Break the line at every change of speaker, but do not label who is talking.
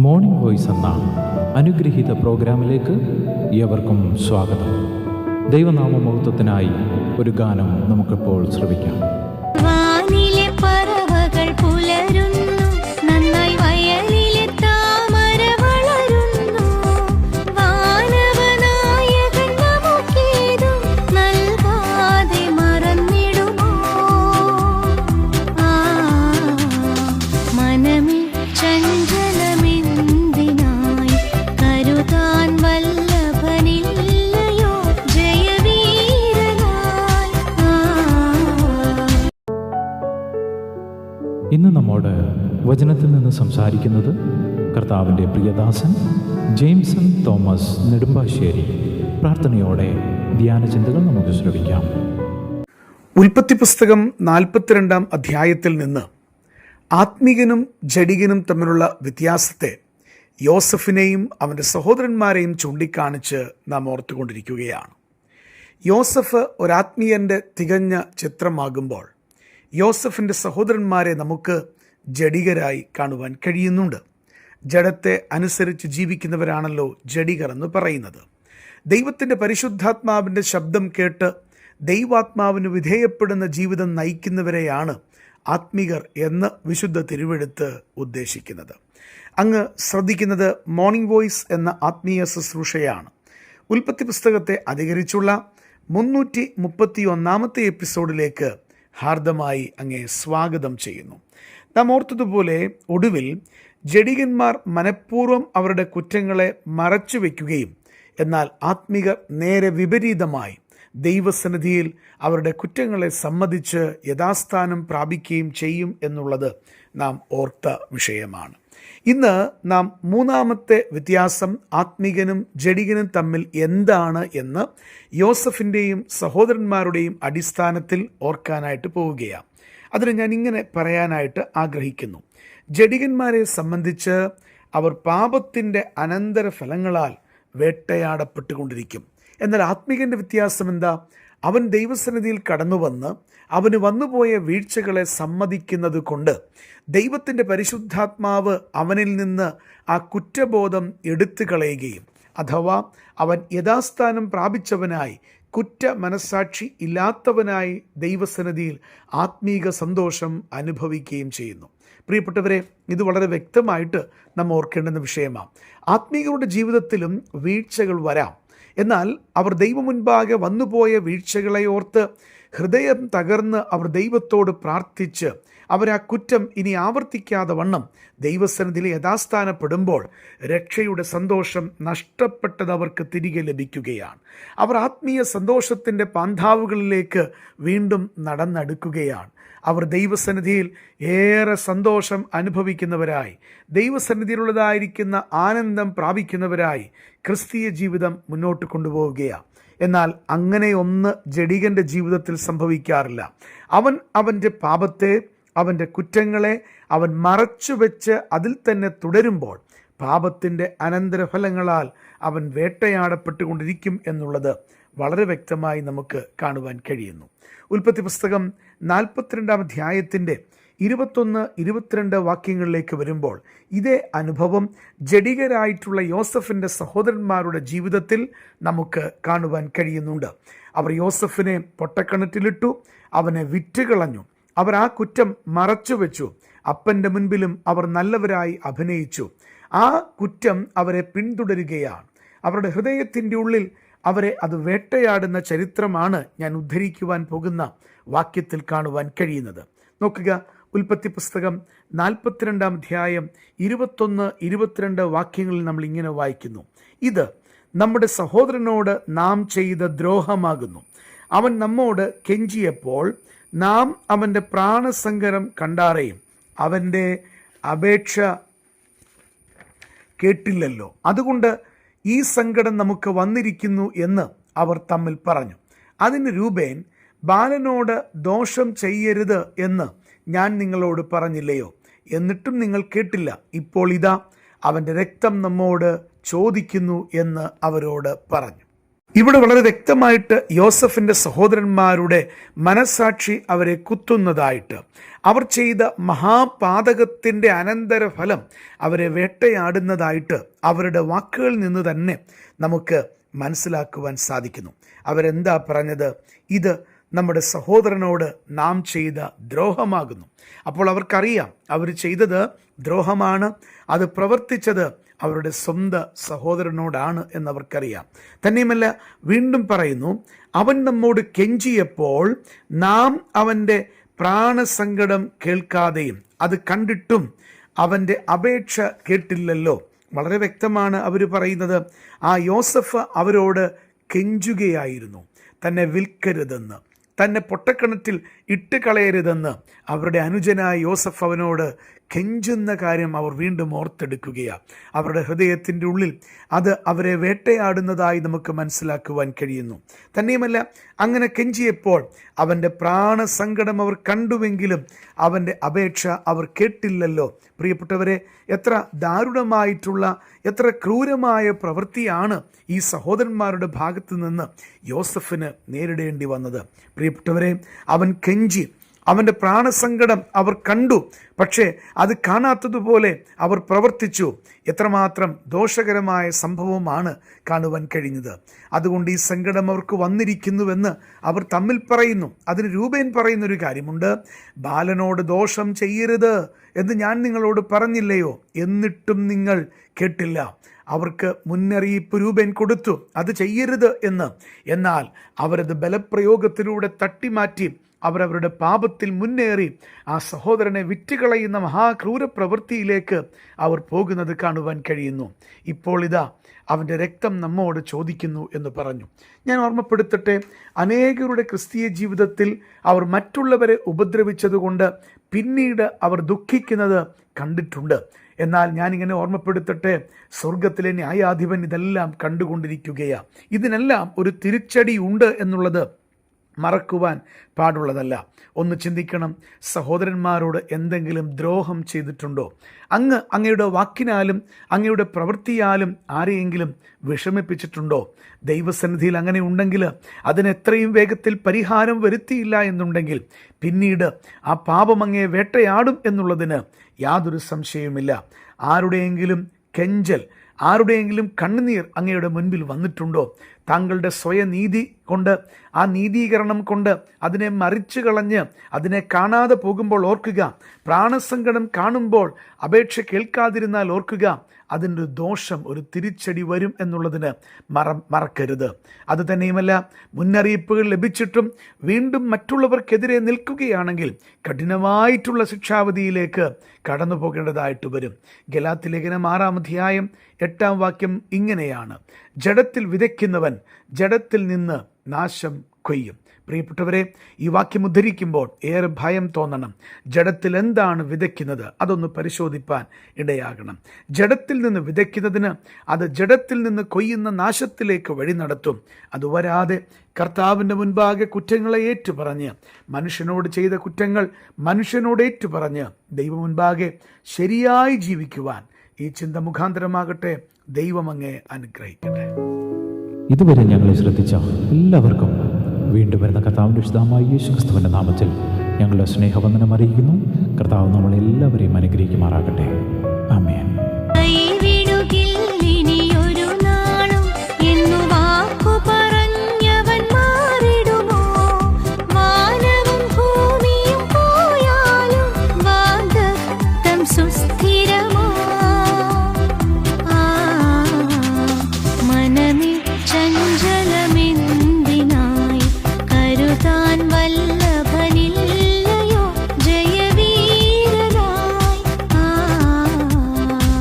Morning voice എന്ന അനുഗ്രഹീത പ്രോഗ്രാമിലേക്ക് ഏവർക്കും സ്വാഗതം. ദൈവനാമമഹത്വത്തിനായി ഒരു ഗാനം നമുക്കിപ്പോൾ ശ്രവിക്കാം.
വാനിലെ പറവകൾ പുലരുന്നു, നന്നായി വയലിലെ താമര വളരുന്നു. വാനവനായകൻ നമുക്കേതും നൽകാതെ മറന്നിടുമോ? മനമേ ചഞ്ചലമെന്തിനായി, കരുതാൻ വല്ലഭനില്ലയോ ജയവീരനായി.
ഇന്ന് നമ്മോട് വചനത്തിൽ നിന്ന് സംസാരിക്കുന്നത് കർത്താവിൻ്റെ പ്രിയദാസൻ ജെയിംസൺ തോമസ് നെടുമ്പാശ്ശേരി. പ്രാർത്ഥനയോടെ ധ്യാനചിന്തകൾ നമുക്ക് ശ്രവിക്കാം.
ഉൽപ്പത്തി പുസ്തകം 42 അധ്യായത്തിൽ നിന്ന് ആത്മീകനും ജഡികനും തമ്മിലുള്ള വ്യത്യാസത്തെ യോസഫിനെയും അവൻ്റെ സഹോദരന്മാരെയും ചൂണ്ടിക്കാണിച്ച് നാം ഓർത്തുകൊണ്ടിരിക്കുകയാണ്. യോസഫ് ഒരാത്മീയൻ്റെ തികഞ്ഞ ചിത്രമാകുമ്പോൾ യോസഫിൻ്റെ സഹോദരന്മാരെ നമുക്ക് ജഡികരായി കാണുവാൻ കഴിയുന്നുണ്ട്. ജഡത്തെ അനുസരിച്ച് ജീവിക്കുന്നവരാണല്ലോ ജഡികർ എന്ന് പറയുന്നത്. ദൈവത്തിൻ്റെ പരിശുദ്ധാത്മാവിൻ്റെ ശബ്ദം കേട്ട് ദൈവാത്മാവിന് വിധേയപ്പെടുന്ന ജീവിതം നയിക്കുന്നവരെയാണ് ആത്മീകർ എന്ന് വിശുദ്ധ തിരുവെഴുത്ത് ഉദ്ദേശിക്കുന്നത്. അങ്ങ് ശ്രദ്ധിക്കുന്നത് മോർണിംഗ് വോയിസ് എന്ന ആത്മീയ ശുശ്രൂഷയാണ്. ഉൽപ്പത്തി പുസ്തകത്തെ അധികരിച്ചുള്ള 331 എപ്പിസോഡിലേക്ക് ഹാർദമായി അങ്ങേ സ്വാഗതം ചെയ്യുന്നു. നാം ഓർത്തതുപോലെ ഒടുവിൽ ജഡികന്മാർ മനഃപൂർവ്വം അവരുടെ കുറ്റങ്ങളെ മറച്ചു വയ്ക്കുകയും എന്നാൽ ആത്മീകർ നേരെ വിപരീതമായി ദൈവസന്നിധിയിൽ അവരുടെ കുറ്റങ്ങളെ സമ്മതിച്ച് യഥാസ്ഥാനം പ്രാപിക്കുകയും ചെയ്യും എന്നുള്ളത് നാം ഓർത്ത വിഷയമാണ്. ഇന്ന് നാം മൂന്നാമത്തെ വ്യത്യാസം ആത്മീകനും ജഡികനും തമ്മിൽ എന്താണ് എന്ന് യോസഫിൻ്റെയും സഹോദരന്മാരുടെയും അടിസ്ഥാനത്തിൽ ഓർക്കാനായിട്ട് പോവുകയാണ്. അതിന് ഞാൻ ഇങ്ങനെ പറയാനായിട്ട് ആഗ്രഹിക്കുന്നു. ജഡികന്മാരെ സംബന്ധിച്ച് അവർ പാപത്തിൻ്റെ അനന്തരഫലങ്ങളാൽ വേട്ടയാടപ്പെട്ടുകൊണ്ടിരിക്കും. എന്നാൽ ആത്മീകൻ്റെ വ്യത്യാസം എന്താ? അവൻ ദൈവസന്നിധിയിൽ കടന്നു വന്ന് അവന് വന്നുപോയ വീഴ്ചകളെ സമ്മതിക്കുന്നത് കൊണ്ട് ദൈവത്തിൻ്റെ പരിശുദ്ധാത്മാവ് അവനിൽ നിന്ന് ആ കുറ്റബോധം എടുത്തു കളയുകയും അഥവാ അവൻ യഥാസ്ഥാനം പ്രാപിച്ചവനായി കുറ്റ മനസ്സാക്ഷി ഇല്ലാത്തവനായി ദൈവസന്നിധിയിൽ ആത്മീക സന്തോഷം അനുഭവിക്കുകയും ചെയ്യുന്നു. പ്രിയപ്പെട്ടവരെ, ഇത് വളരെ വ്യക്തമായിട്ട് നാം ഓർക്കേണ്ടുന്ന വിഷയമാണ്. ആത്മീകരുടെ ജീവിതത്തിലും വീഴ്ചകൾ വരാം. എന്നാൽ അവർ ദൈവമുൻപാകെ വന്നുപോയ വീഴ്ചകളെ ഓർത്ത് ഹൃദയം തകർന്ന് അവർ ദൈവത്തോട് പ്രാർത്ഥിച്ച് അവരാ കുറ്റം ഇനി ആവർത്തിക്കാതെ വണ്ണം ദൈവസന്നിധിയിൽ യഥാസ്ഥാനപ്പെടുമ്പോൾ രക്ഷയുടെ സന്തോഷം നഷ്ടപ്പെട്ടത് അവർക്ക് തിരികെ ലഭിക്കുകയാണ്. അവർ ആത്മീയ സന്തോഷത്തിൻ്റെ പാന്താവുകളിലേക്ക് വീണ്ടും നടന്നെടുക്കുകയാണ്. അവർ ദൈവസന്നിധിയിൽ ഏറെ സന്തോഷം അനുഭവിക്കുന്നവരായി, ദൈവസന്നിധിയിലുള്ളതായിരിക്കുന്ന ആനന്ദം പ്രാപിക്കുന്നവരായി ക്രിസ്തീയ ജീവിതം മുന്നോട്ട് കൊണ്ടുപോവുകയാണ്. എന്നാൽ അങ്ങനെയൊന്ന് ജഡികൻ്റെ ജീവിതത്തിൽ സംഭവിക്കാറില്ല. അവൻ അവൻ്റെ പാപത്തെ, അവൻ്റെ കുറ്റങ്ങളെ അവൻ മറച്ചു വെച്ച് അതിൽ തന്നെ തുടരുമ്പോൾ പാപത്തിൻ്റെ അനന്തരഫലങ്ങളാൽ അവൻ വേട്ടയാടപ്പെട്ടുകൊണ്ടിരിക്കും എന്നുള്ളത് വളരെ വ്യക്തമായി നമുക്ക് കാണുവാൻ കഴിയുന്നു. ഉൽപ്പത്തി പുസ്തകം 42 അധ്യായത്തിൻ്റെ 21-22 വാക്യങ്ങളിലേക്ക് വരുമ്പോൾ ഇതേ അനുഭവം ജഡികരായിട്ടുള്ള യോസഫിൻ്റെ സഹോദരന്മാരുടെ ജീവിതത്തിൽ നമുക്ക് കാണുവാൻ കഴിയുന്നുണ്ട്. അവർ യോസഫിനെ പൊട്ടക്കിണറ്റിലിട്ടു, അവനെ വിറ്റുകളഞ്ഞു. അവർ ആ കുറ്റം മറച്ചു വെച്ചു. അപ്പൻ്റെ മുൻപിലും അവർ നല്ലവരായി അഭിനയിച്ചു. ആ കുറ്റം അവരെ പിന്തുടരുകയാണ്. അവരുടെ ഹൃദയത്തിൻ്റെ ഉള്ളിൽ അവരെ അത് വേട്ടയാടുന്ന ചരിത്രമാണ് ഞാൻ ഉദ്ധരിക്കുവാൻ പോകുന്ന വാക്യത്തിൽ കാണുവാൻ കഴിയുന്നത്. നോക്കുക, ഉൽപ്പത്തി പുസ്തകം 42 അധ്യായം 21-22 വാക്യങ്ങളിൽ നമ്മൾ ഇങ്ങനെ വായിക്കുന്നു. ഇത് നമ്മുടെ സഹോദരനോട് നാം ചെയ്ത ദ്രോഹമാകുന്നു. അവൻ നമ്മോട് കെഞ്ചിയപ്പോൾ നാം അവൻ്റെ പ്രാണസങ്കരം കണ്ടാറേയും അവൻ്റെ അപേക്ഷ കേട്ടില്ലല്ലോ. അതുകൊണ്ട് ഈ സങ്കടം നമുക്ക് വന്നിരിക്കുന്നു എന്ന് അവർ തമ്മിൽ പറഞ്ഞു. അതിന് രൂബേൻ, ബാലനോട് ദോഷം ചെയ്യരുത് എന്ന് ഞാൻ നിങ്ങളോട് പറഞ്ഞില്ലയോ? എന്നിട്ടും നിങ്ങൾ കേട്ടില്ല. ഇപ്പോൾ ഇതാ അവൻ്റെ രക്തം നമ്മോട് ചോദിക്കുന്നു എന്ന് അവരോട് പറഞ്ഞു. ഇവിടെ വളരെ വ്യക്തമായിട്ട് യോസഫിൻ്റെ സഹോദരന്മാരുടെ മനസാക്ഷി അവരെ കുത്തുന്നതായിട്ട്, അവർ ചെയ്ത മഹാപാതകത്തിൻ്റെ അനന്തരഫലം അവരെ വേട്ടയാടുന്നതായിട്ട് അവരുടെ വാക്കുകളിൽ നിന്ന് തന്നെ നമുക്ക് മനസ്സിലാക്കുവാൻ സാധിക്കുന്നു. അവരെന്താ പറഞ്ഞത്? ഇത് നമ്മുടെ സഹോദരനോട് നാം ചെയ്ത ദ്രോഹമാകുന്നു. അപ്പോൾ അവർക്കറിയാം അവർ ചെയ്തത് ദ്രോഹമാണ്, അത് പ്രവർത്തിച്ചത് അവരുടെ സ്വന്തം സഹോദരനോടാണ് എന്നവർക്കറിയാം. തന്നെയുമല്ല, വീണ്ടും പറയുന്നു, അവൻ നമ്മോട് കെഞ്ചിയപ്പോൾ നാം അവൻ്റെ പ്രാണസങ്കടം കേൾക്കാതെയും അത് കണ്ടിട്ടും അവൻ്റെ അപേക്ഷ കേട്ടില്ലല്ലോ. വളരെ വ്യക്തമാണ് അവർ പറയുന്നത്. ആ യോസഫ് അവരോട് കെഞ്ചുകയായിരുന്നു, തന്നെ വിൽക്കരുതെന്ന്, തന്നെ പൊട്ടക്കിണറ്റിൽ ഇട്ട് കളയരുതെന്ന് അവരുടെ അനുജനായ യോസഫ് അവനോട് കെഞ്ചുന്ന കാര്യം അവർ വീണ്ടും ഓർത്തെടുക്കുകയാണ്. അവരുടെ ഹൃദയത്തിൻ്റെ ഉള്ളിൽ അത് അവരെ വേട്ടയാടുന്നതായി നമുക്ക് മനസ്സിലാക്കുവാൻ കഴിയുന്നു. തന്നെയുമല്ല, അങ്ങനെ കെഞ്ചിയപ്പോൾ അവൻ്റെ പ്രാണസങ്കടം അവർ കണ്ടുവെങ്കിലും അവൻ്റെ അപേക്ഷ അവർ കേട്ടില്ലല്ലോ. പ്രിയപ്പെട്ടവരെ, എത്ര ദാരുണമായിട്ടുള്ള, എത്ര ക്രൂരമായ പ്രവൃത്തിയാണ് ഈ സഹോദരന്മാരുടെ ഭാഗത്ത് നിന്ന് യോസഫിന് നേരിടേണ്ടി വന്നത്. പ്രിയപ്പെട്ടവരെ, അവൻ കെഞ്ചി, അവൻ്റെ പ്രാണസങ്കടം അവർ കണ്ടു, പക്ഷേ അത് കാണാത്തതുപോലെ അവർ പ്രവർത്തിച്ചു. എത്രമാത്രം ദോഷകരമായ സംഭവമാണ് കാണുവാൻ കഴിഞ്ഞത്. അതുകൊണ്ട് ഈ സങ്കടം അവർക്ക് വന്നിരിക്കുന്നുവെന്ന് അവർ തമ്മിൽ പറയുന്നു. അതിന് രൂബേൻ പറയുന്നൊരു കാര്യമുണ്ട്. ബാലനോട് ദോഷം ചെയ്യരുത് എന്ന് ഞാൻ നിങ്ങളോട് പറഞ്ഞില്ലയോ, എന്നിട്ടും നിങ്ങൾ കേട്ടില്ല. അവർക്ക് മുന്നറിയിപ്പ് രൂപേൻ കൊടുത്തു, അത് ചെയ്യരുത് എന്ന്. എന്നാൽ അവരത് ബലപ്രയോഗത്തിലൂടെ തട്ടിമാറ്റി അവരവരുടെ പാപത്തിൽ മുന്നേറി ആ സഹോദരനെ വിറ്റുകളയുന്ന മഹാക്രൂര പ്രവൃത്തിയിലേക്ക് അവർ പോകുന്നത് കാണുവാൻ കഴിയുന്നു. ഇപ്പോൾ ഇതാ അവൻ്റെ രക്തം നമ്മോട് ചോദിക്കുന്നു എന്ന് പറഞ്ഞു. ഞാൻ ഓർമ്മപ്പെടുത്തട്ടെ, അനേകരുടെ ക്രിസ്തീയ ജീവിതത്തിൽ അവർ മറ്റുള്ളവരെ ഉപദ്രവിച്ചതുകൊണ്ട് പിന്നീട് അവർ ദുഃഖിക്കുന്നത് കണ്ടിട്ടുണ്ട്. എന്നാൽ ഞാനിങ്ങനെ ഓർമ്മപ്പെടുത്തട്ടെ, സ്വർഗത്തിലെ ന്യായാധിപൻ ഇതെല്ലാം കണ്ടുകൊണ്ടിരിക്കുകയാണ്. ഇതിനെല്ലാം ഒരു തിരിച്ചടി ഉണ്ട് എന്നുള്ളത് മറക്കുവാൻ പാടുള്ളതല്ല. ഒന്ന് ചിന്തിക്കണം, സഹോദരന്മാരോട് എന്തെങ്കിലും ദ്രോഹം ചെയ്തിട്ടുണ്ടോ? അങ്ങയുടെ വാക്കിനാലും അങ്ങയുടെ പ്രവൃത്തിയാലും ആരെയെങ്കിലും വിഷമിപ്പിച്ചിട്ടുണ്ടോ? ദൈവസന്നിധിയിൽ അങ്ങനെ ഉണ്ടെങ്കിൽ അതിന് എത്രയും വേഗത്തിൽ പരിഹാരം വരുത്തിയില്ല എന്നുണ്ടെങ്കിൽ പിന്നീട് ആ പാപം അങ്ങയെ വേട്ടയാടും എന്നുള്ളതിന് യാതൊരു സംശയവുമില്ല. ആരുടെയെങ്കിലും കെഞ്ചൽ, ആരുടെയെങ്കിലും കണ്ണുനീർ അങ്ങയുടെ മുൻപിൽ വന്നിട്ടുണ്ടോ? താങ്കളുടെ സ്വയനീതി കൊണ്ട്, ആ നീതീകരണം കൊണ്ട് അതിനെ മറിച്ചു കളഞ്ഞ് അതിനെ കാണാതെ പോകുമ്പോൾ ഓർക്കുക, പ്രാണസങ്കടം കാണുമ്പോൾ അപേക്ഷ കേൾക്കാതിരുന്നാൽ ഓർക്കുക, അതിൻ്റെ ഒരു ദോഷം, ഒരു തിരിച്ചടി വരും എന്നുള്ളതിന് മറക്കരുത്. അത് തന്നെയുമല്ല, മുന്നറിയിപ്പുകൾ ലഭിച്ചിട്ടും വീണ്ടും മറ്റുള്ളവർക്കെതിരെ നിൽക്കുകയാണെങ്കിൽ കഠിനമായിട്ടുള്ള ശിക്ഷാവിധിയിലേക്ക് കടന്നു പോകേണ്ടതായിട്ട് വരും. ഗലാത്യ ലേഖനം 6-ാം അധ്യായം 8-ാം വാക്യം ഇങ്ങനെയാണ്: ജഡത്തിൽ വിതയ്ക്കുന്നവൻ ജഡത്തിൽ നിന്ന് നാശം കൊയ്യും. പ്രിയപ്പെട്ടവരെ, ഈ വാക്യം ഉദ്ധരിക്കുമ്പോൾ ഏറെ ഭയം തോന്നണം. ജഡത്തിൽ എന്താണ് വിതയ്ക്കുന്നത്? അതൊന്ന് പരിശോധിപ്പാൻ ഇടയാകണം. ജഡത്തിൽ നിന്ന് വിതയ്ക്കുന്നതിന് അത് ജഡത്തിൽ നിന്ന് കൊയ്യുന്ന നാശത്തിലേക്ക് വഴി നടത്തും. അത് വരാതെ കർത്താവിൻ്റെ മുൻപാകെ കുറ്റങ്ങളെ ഏറ്റുപറഞ്ഞ്, മനുഷ്യനോട് ചെയ്ത കുറ്റങ്ങൾ മനുഷ്യനോട് ഏറ്റുപറഞ്ഞ് ദൈവം മുൻപാകെ ശരിയായി ജീവിക്കുവാൻ ഈ ചിന്ത മുഖാന്തരമാകട്ടെ. ദൈവം അങ്ങേ അനുഗ്രഹിക്കട്ടെ.
ഇതുവരെ ഞങ്ങളെ ശ്രദ്ധിച്ച എല്ലാവർക്കും വീണ്ടും വരുന്ന കർത്താവിൻ്റെ വിശുദ്ധമായ യേശുക്രിസ്തുവിൻ്റെ നാമത്തിൽ ഞങ്ങളുടെ സ്നേഹവന്ദനം അറിയിക്കുന്നു. കർത്താവ് നമ്മളെല്ലാവരെയും അനുഗ്രഹിക്കുമാറാകട്ടെ.